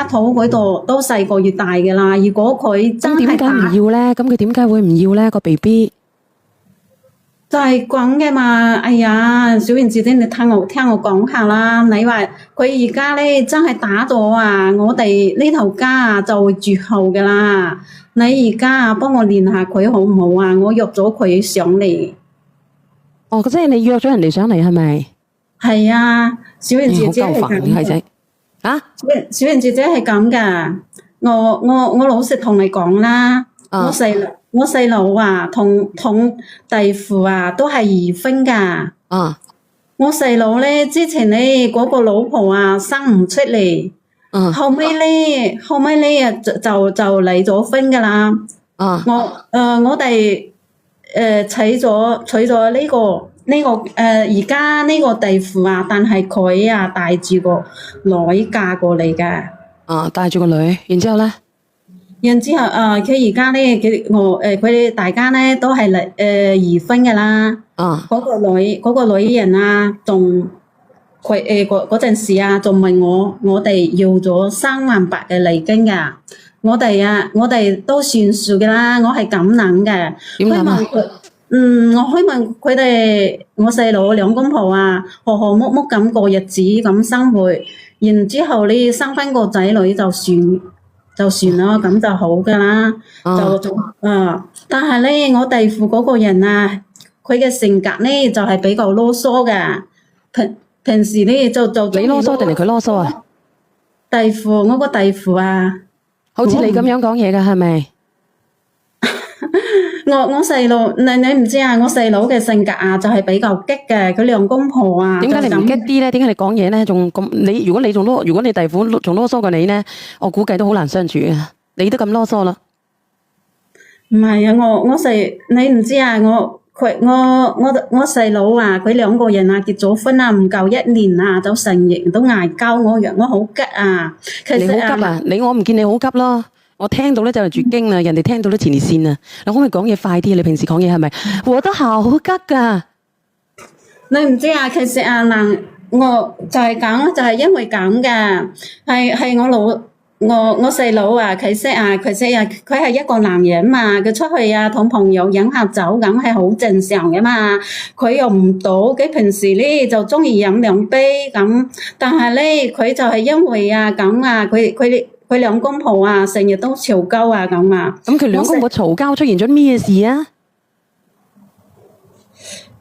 肚嗰度都4個月大嘅啦。如果佢真咁點解唔係打，要咧？咁佢點解會唔要咧？個 BB 就係講嘅嘛。哎呀，小燕姐姐，你聽我講下啦。你話佢而家咧真係打咗啊，我哋呢頭家啊就會絕後噶啦。你而家啊幫我聯下佢好唔好啊？我約咗佢上嚟。哦，即係你約咗人哋上嚟係咪？係啊，小燕姐姐係好夠煩咁嘅。係仔啊！小燕姐姐係咁噶。我老實同你講啦，啊我細佬啊同弟婦啊都係離婚噶。啊我細佬咧之前咧嗰個老婆啊生唔出嚟，啊後尾咧啊就離咗婚噶啦。啊！我哋娶咗呢個而家呢個地父啊，但係佢啊帶住個女嫁過嚟㗎。啊，帶住個女，然之後咧，然之後佢而家咧佢哋大家咧都係離婚㗎啦。啊嗰個女人啊，仲佢嗰陣時啊，仲問我哋要咗3萬8嘅禮金㗎。我哋都算數㗎啦，我係咁諗嘅。點諗啊？我可以問佢哋，我細佬兩公婆啊，和和睦睦咁過日子咁生活，然之後你生翻個仔女就算啦，咁就好噶啦。但係咧，我弟父嗰個人啊，佢嘅性格咧就係比較囉嗦嘅，平時咧就你囉嗦定係佢囉嗦啊？我個弟父啊，好似你咁樣講嘢噶係咪？我細佬，你唔知啊？我細佬嘅性格啊，就係比較激嘅。佢兩公婆啊，點解你唔激啲咧？點解你講嘢咧仲咁？如果你弟婦仲囉嗦過你咧，我估計都好難相處啊！你都咁囉嗦啦。唔係啊，你唔知啊？我細佬啊，佢兩個人啊結咗婚啊，唔夠1年啊，就成日都嗌交，我好急啊！其實你好急啊！我唔見你好急咯。我聽到咧就係絕經啦，人哋聽到都前列腺啊！你可唔可以講嘢快啲？你平時講嘢係咪？我都好急噶。你唔知啊？其實啊，我就係咁，就係因為咁嘅，係我細佬啊，佢係一個男人嘛，佢出去啊同朋友飲下酒咁係好正常嘅嘛。佢又唔賭，佢平時咧就中意飲2杯咁，但係咧佢就係因為啊咁啊，佢兩公婆啊，成日都嘈交啊咁啊。咁佢兩公婆嘈交出現咗咩事啊？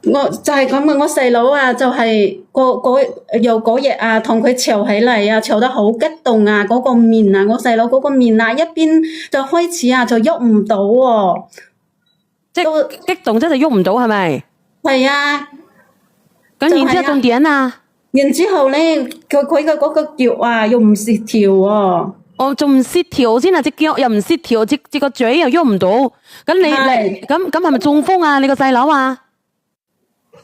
我就係咁啊！我細佬啊，就係嗰日啊，同佢嘈起嚟啊，嘈得好激動啊！嗰個面啊，我細佬嗰個面啊，一邊就開始啊，就喐唔到喎。即係激動，即係喐唔到，係咪？係啊。咁然之後仲點啊？然之後咧，佢嘅嗰個腳啊，又唔協調喎。哦，仲唔協調先啊？隻腳又唔協調，隻個嘴又喐唔到。咁你咁係咪中風啊？你個細佬啊？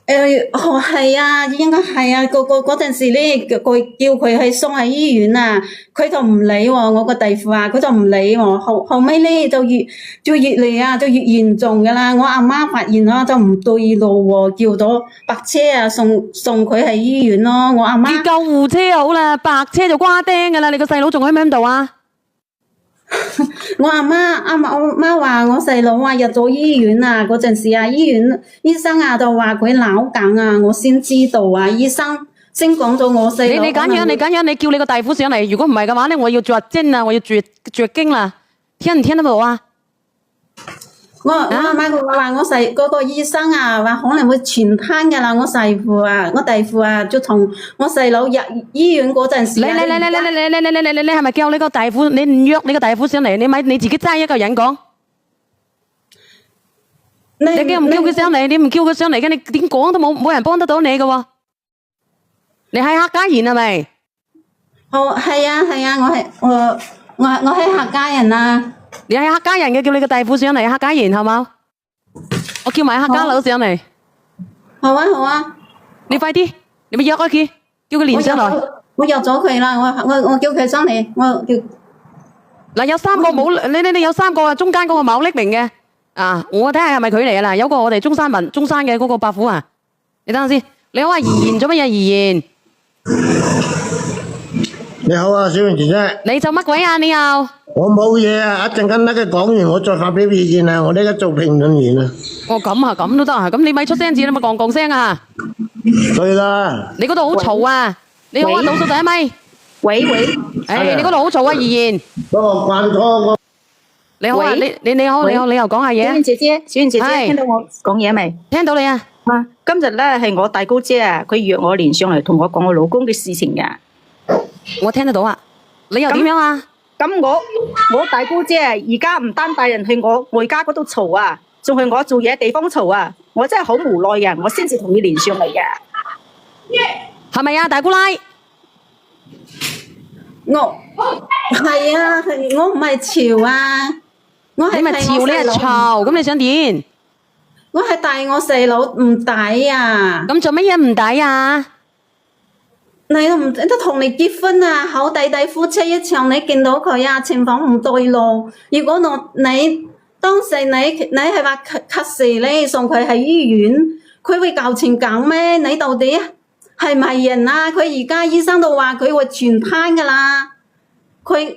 係啊，應該係啊。嗰陣時咧，佢叫佢去送去醫院啊，佢就唔理喎。我個弟婦啊，佢就唔理喎。後尾咧就越嚟啊，就越嚴重噶啦。我阿媽發現啦，就唔對路喎，叫咗白車啊送佢去醫院咯。我阿媽叫救護車好啦，白車就瓜釘噶啦。你個細佬仲喺唔喺度啊？我阿媽話我細佬啊入咗醫院啊，嗰陣時啊，醫生啊就話佢腦梗啊，我先知道啊，醫生先講咗我細佬。你揀樣，你叫你個大夫上嚟。如果唔係嘅話咧，我要絕經啊，我要絕經啦。聽唔聽得到啊？我阿媽佢話嗰個醫生啊，話可能會全癱噶啦。我弟婦啊，就同我細佬入醫院嗰陣時，你係咪叫你個大夫？你唔約你個大夫上嚟，你自己齋一個人講。你叫唔叫佢上嚟？你唔叫佢上嚟嘅，你點講都冇人幫得到你嘅喎。你喺客家人係咪？哦，係啊，我係客家人啊。你係客家人嘅，叫你個大夫上嚟，客家人好冇？我叫埋客家佬上嚟。好啊。你快啲，你咪約佢，叫佢連上來。我約咗佢啦，我叫佢上嚟，嗱，有3個冇，你有3個啊，中間嗰個冇匿名嘅啊，我睇下係咪佢嚟啊？嗱，有個我哋中山嘅嗰個伯父啊，你等下先。你好啊，怡然做乜嘢？怡然，你好啊，小袁姐姐。你做乜鬼啊？你又？我冇嘢啊，一陣間佢講完，我再發表意見啊。我呢家做評論員啊。哦，咁啊，咁都得啊。咁你咪出聲字，你咪講聲啊。對啦。你嗰度好嘈啊！你好啊，倒數第一咪。喂，誒，你嗰度好嘈啊，怡然。嗰個慣咗我。你好啊，你好，你又講下嘢啊。小燕姐姐，係聽到我講嘢未？聽到你啊。啊，今日咧係我大姑姐啊，佢約我連上嚟同我講我老公嘅事情㗎。我聽得到啊。你又點樣啊？咁我大姑姐啊，而家唔單帶人去我外家嗰度嘈啊，仲去我做嘢地方嘈啊，我真係好無奈嘅，我先至同你連上嚟嘅。係咪啊，大姑奶？我係啊，我唔係潮啊，我係你咪潮，你係嘈，咁你想點？我係帶我細佬唔抵啊！咁做乜嘢唔抵啊？都同你結婚啊，好弟弟夫妻一場，你見到佢啊，情況唔對路。如果你當時你係話及時你送佢去醫院，佢會舊情感咩？你到底係唔係人啊？佢而家醫生都話佢會全癱噶啦。佢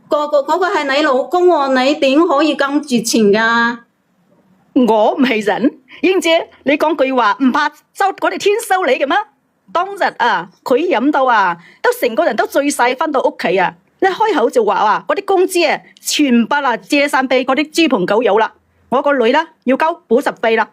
嗰個係你老公喎，你點可以咁絕情噶？我唔係人，英姐，你講句話唔怕收嗰條天收你嘅咩？當日啊，佢飲到啊，都成個人都醉晒，翻到屋企啊，一開口就話啊，嗰啲工資啊，全部啊借晒俾嗰啲豬朋狗友啦。我個女啦要交補習費啦，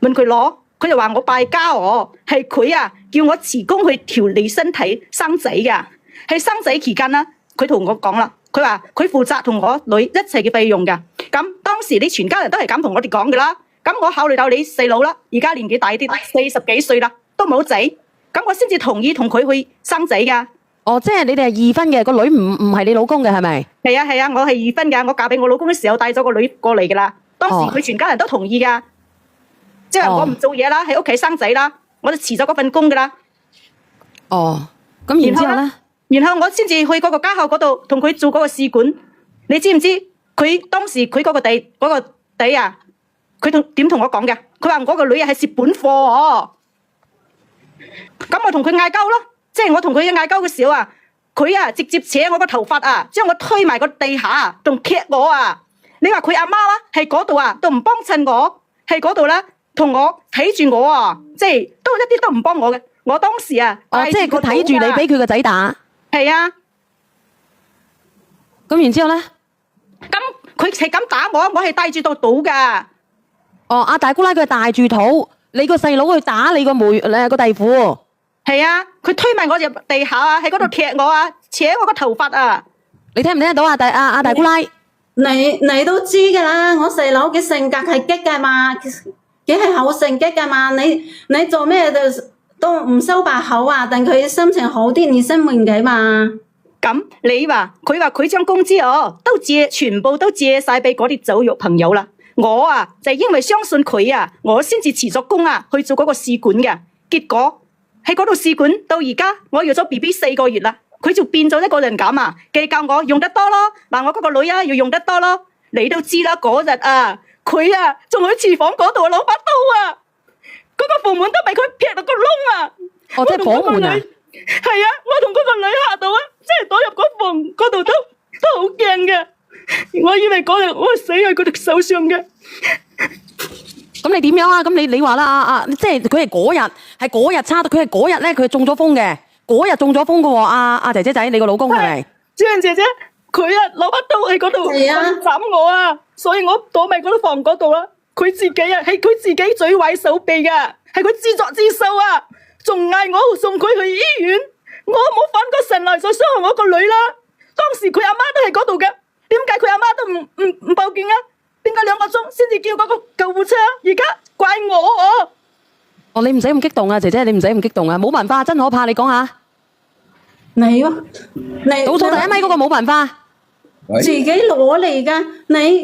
問佢攞，佢就話我敗家我，係佢啊叫我辭工去調理身體生仔噶。喺生仔期間啦，佢同我講啦，佢話佢負責同我女一齊嘅費用噶。咁當時你全家人都係咁同我哋講噶啦。咁我考慮到你細佬啦，而家年紀大啲，40幾歲啦，都冇仔。咁我先至同意同佢去生仔噶。哦，即係你哋係二婚嘅，個女唔係你老公嘅係咪？係啊，我係二婚噶，我嫁俾我老公嘅時候帶咗個女過嚟噶啦。當時佢全家人都同意噶，即係我唔做嘢啦，喺屋企生仔啦，我就辭咗嗰份工噶啦。哦，咁然之後咧？然後我先至去嗰個家校嗰度同佢做嗰個試管。你知唔知佢當時佢嗰個地啊？佢點同我講嘅？佢話我個女係蝕本貨哦。咁我同佢嗌交咯，即係我同佢嗌交嘅時候啊，佢啊直接扯我個頭髮啊，將我推埋個地下啊，仲踢我啊！你話佢阿媽啊喺嗰度啊，都唔幫襯我，喺嗰度咧同我睇住我啊，即係都一啲都唔幫我嘅。我當時啊，即係佢睇住你俾佢個仔打。係啊。咁然之後咧？咁佢係咁打我，我係帶住到賭噶。哦，阿大姑奶佢係帶住肚，你個細佬去打你個個弟婦。係啊，佢推埋我入地下啊，喺嗰度踢我啊，扯我個頭髮啊。你聽唔聽得到啊？阿大姑奶？你都知噶啦，我細佬嘅性格係激噶嘛，佢係好性激噶嘛。你做咩都唔收把口啊？等佢心情好啲，你先明嘅嘛。咁你話佢將工資全部都借晒俾嗰啲酒肉朋友啦。我啊就係因為相信佢啊，我先至辭咗工啊去做嗰個試管嘅。結果喺嗰度試管到而家，我要咗 BB 4個月啦，佢就變咗一個人咁啊，計較我用得多咯。嗱，我嗰個女啊要用得多咯。你都知啦，嗰日啊，佢啊仲喺廚房嗰度攞把刀啊，嗰個房門都俾佢劈到個窿啊。哦，即係房門啊？係啊，我同嗰個女嚇到啊，即係躲入嗰房嗰度都好驚嘅。我以為嗰日我死喺佢哋手上嘅。咁你點樣啊？咁你話啦，即係佢係嗰日差到，佢係嗰日咧，佢係中咗風嘅，嗰日中咗風嘅喎。阿姐姐仔，你個老公係咪？朱茵姐姐，佢啊攞把刀喺嗰度斬我啊，所以我躲埋嗰啲房嗰度啦。佢自己啊，係佢自己嘴毀手臂噶，係佢自作自受啊，仲嗌我送佢去醫院。我冇反過神來就傷害我個女啦。當時佢阿媽都喺嗰度嘅，點解佢阿媽都唔報警啊？點解2個鐘先至叫嗰個救護車？而家怪我。哦，你唔使咁激動啊，姐姐，你唔使咁激動啊，冇文化真可怕。你講下，你倒數第一咪嗰個冇文化，自己攞嚟噶。你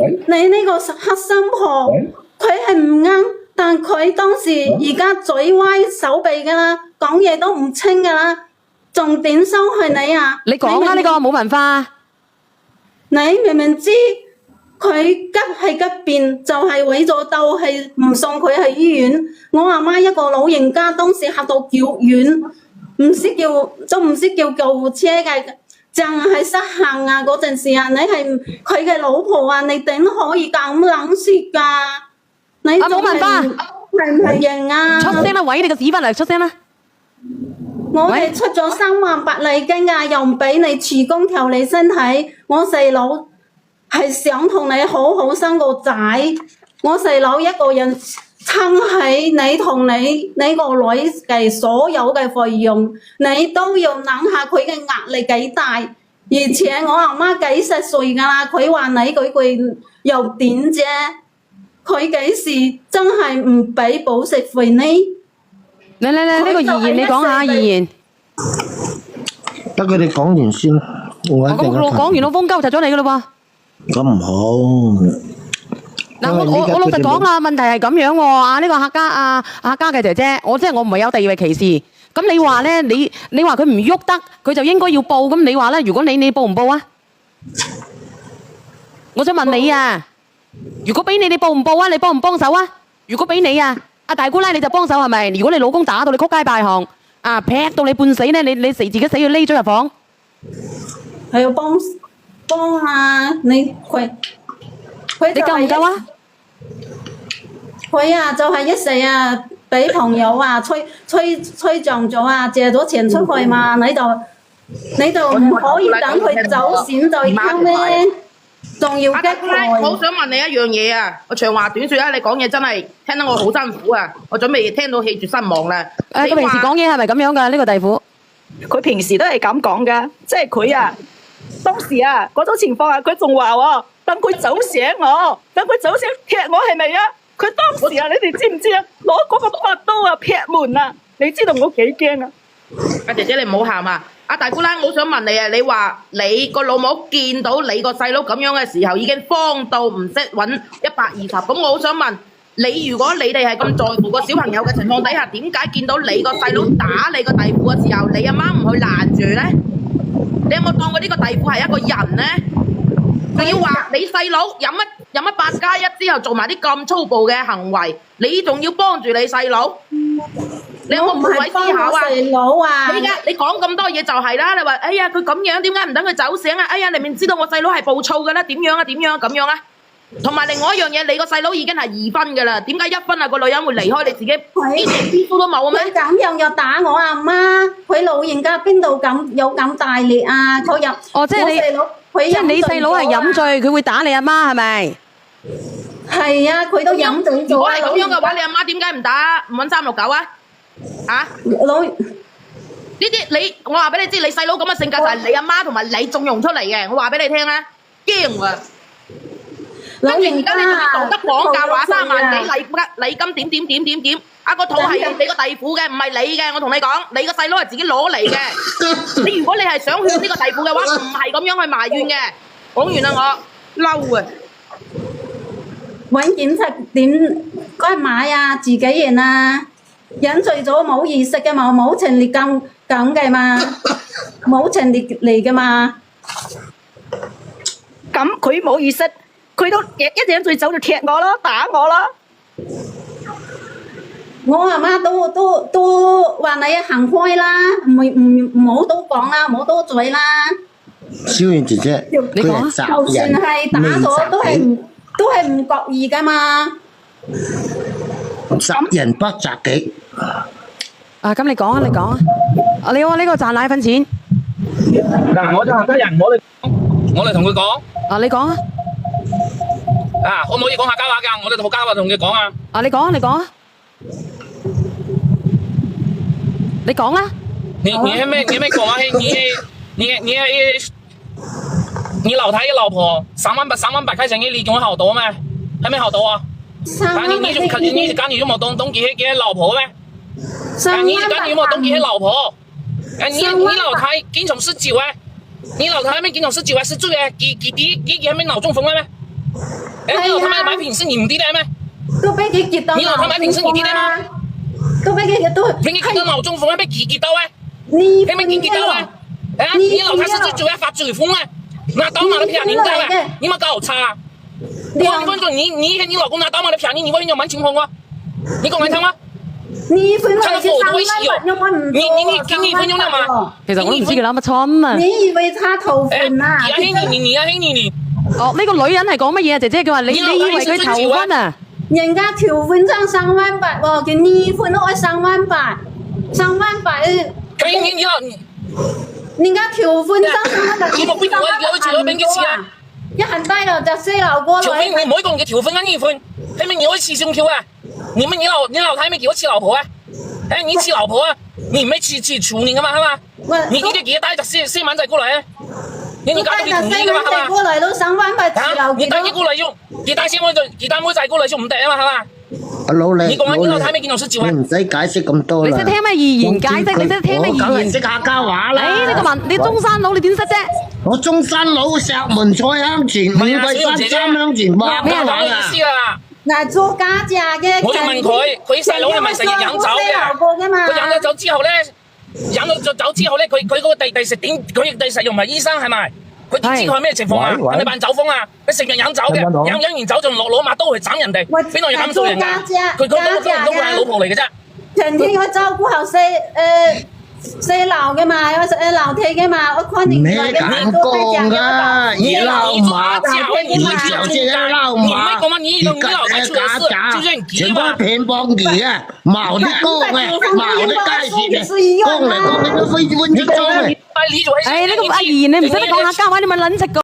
呢個黑心婆，佢係唔啱，但佢當時而家嘴歪手臂噶啦，講嘢都唔清噶啦，仲點收係你啊？你講啦，呢個冇文化。你明明知佢急便，就係毀咗刀，係唔送佢去醫院。我阿媽一個老人家，當時嚇到叫院，都唔識叫救護車嘅。淨係失衡啊嗰陣時啊，你係佢嘅老婆啊，你點可以咁冷血㗎？你冇文化係唔係型啊？出聲啦，喂你個屎忽嚟出聲啦！我哋出咗3萬8禮金啊，又唔俾你辭工調理身體。我細佬係想同你好好生個仔，我細佬一個人撐起你同你個女嘅所有嘅費用，你都要諗下佢嘅壓力幾大。而且我阿媽幾10歲㗎啦，佢話你嗰句又點啫？佢幾時真係唔俾保釋費呢？嚟，呢個怡言你講下，怡言。得佢哋講完先，我一陣間講完老風鳩就咗你噶啦咁唔好。嗱，我老實講啦，問題係咁樣喎，呢個客家嘅姐姐，我唔係有地位歧視。咁你話咧，你話佢唔喐得，佢就應該要報。咁你話咧，如果你報唔報啊？我想問你啊，如果俾你報唔報啊？你幫唔幫手啊？如果俾你啊？阿大姑奶你就幫手係咪？如果你老公打到你曲街敗巷，劈到你半死咧，你自己死要匿咗入房，係要幫啊！佢你夠唔夠啊？佢啊就係一時啊，俾朋友啊吹漲咗啊，借咗錢出去嘛，你就唔可以等佢走閃再溝咩？仲要激佢。我想問你一樣嘢啊！我長話短説啊，你講嘢真係聽得我好辛苦啊！我準備聽到氣絕身亡啦。佢平時講嘢係咪咁樣㗎？呢個弟婦，佢平時都係咁講噶，即係佢啊，當時啊嗰種情況啊，佢仲話喎，等佢走醒我，等佢走醒劈我係咪啊？佢當時啊，你哋知唔知啊？攞嗰個拔刀啊劈門啊！你知道我幾驚啊？阿姐姐你唔好喊啊！阿大姑奶，我想問你啊，你話你個老母見到你個細佬咁樣嘅時候，已經慌到唔識揾120，咁我好想問你，如果你哋係咁在乎個小朋友嘅情況底下，點解見到你個細佬打你個弟婦嘅時候，你阿媽唔去攔住咧？你有冇當過呢個弟婦係一個人咧？仲要話你細佬飲一8+1之後做埋啲咁粗暴嘅行為，你仲要幫住你細佬？你有冇換位思考啊？細佬啊！你講咁多嘢就係啦，你話哎呀佢咁樣，點解唔等佢走醒啊？哎呀，你明知道我細佬係暴躁嘅啦，點樣啊？點樣啊？咁樣啊？同埋另外一樣嘢，你個細佬已經係2分嘅啦，點解1分啊個女人會離開你自己，連邊都冇咩？佢咁樣又打我阿媽，佢老人家邊度有咁大力啊？佢又即係你細佬係飲醉，佢會打你阿媽係咪？係啊，佢都飲醉咗。如果係咁樣嘅話，你阿媽點解唔打唔揾369啊？嚇！呢啲我話俾你知，你細佬咁嘅性格就係你阿媽同埋你縱容出嚟嘅。我話俾你聽啦，驚啊！跟住而家你仲要道德綁架，話3萬幾禮金點，個肚係你個弟婦嘅，唔係你嘅。我同你講，你個細佬係自己攞嚟嘅。如果你係想勸呢個弟婦嘅話，唔係咁樣去埋怨嘅。講完啦，我嬲啊！揾警察點該買啊？自己人啊！飲醉咗冇意識嘅嘛，冇情烈咁嘅嘛，冇情烈嚟嘅嘛。咁佢冇意識，佢都一飲醉酒就踢我咯，打我咯。我阿媽都話你行開啦，唔好多講啦，唔好多嘴啦。蕭燕姐姐，佢係就算係打咗都係唔覺意噶嘛。責人不責己。咁你講啊，你話呢個賺奶粉錢。嗱，我就客家人，我哋同佢講。你講啊。可唔可以講客家話㗎？我哋客家話同佢講啊。你講啊。你講啦。你係咩講啊？你老婆3萬8開成你仲好多咩？係咩好多啊？你就冇當佢係老婆咩？你有冇當佢係老婆？你老太經常食酒啊？你老太係咪經常食酒啊？食醉啊？佢係咪腦中風啊咩？你老太買平時你唔知嘅咩？都俾佢劫到。你老太買平時你知嘅嗎？都俾佢都。俾佢劫到腦中風啊？俾佢劫到啊？你係咪佢劫到啊？你老太是酒啊發醉瘋啊？拿刀嘛的騙你，你冇搞差啊！我問你，你老公拿刀嘛的騙你，你問有冇情況啊？你講來聽嗎？離婚他的我火都會起哦。你離婚用了嗎？其實我都唔知佢諗乜春啊。你以為他頭哎，婚啊？你啊，你。哦，呢個女人係講乜嘢啊？姐姐佢話你以為佢頭婚啊？人家求婚上3萬8喎，佢離婚都要3萬8，可以你人家求婚上3萬8，你冇必要有條婚嘅事啊！一行帶了就細佬過求婚來，你唔可以講你求婚啊離婚，係咪你會起胸 Q 啊？你老太沒給我起老婆啊？哎，你起老婆啊？你沒起處你噶嘛係嘛？你給他帶着4萬再過來啊？你搞到你同意噶嘛係嘛？過來都3萬8起佬，你帶佢過來就，佢帶妹仔過來就唔得啊嘛係嘛？阿老你，你講你老太沒見到19萬，你唔使解釋咁多啦。你識聽咩語言解釋？你識聽咩我梗語言？係識客家話啦。你呢個你中山佬，你點識啫？我中山佬石門菜香前五桂山三香前話咩客話意思啊？嗱做假價嘅，我就問佢細佬係咪成日飲酒嘅？佢飲咗酒之後咧，佢嗰個第時點？佢第時又唔係醫生係咪？佢點知佢係咩情況啊？係咪扮酒瘋啊？佢成日飲酒嘅，飲完酒就攞把刀去斬人哋，邊度有咁做人㗎？佢都係老婆嚟嘅啫。成天我照顧好細佬嘅嘛，我老太嘅嘛，我看你咩咁講噶？你老馬，你小姐嘅老馬，你假假，全部偏幫佢啊！冇得講嘅，冇得解釋嘅，講嚟講去都非分之中嘅。誒，呢個阿賢你唔識得講客家話，你咪撚食個。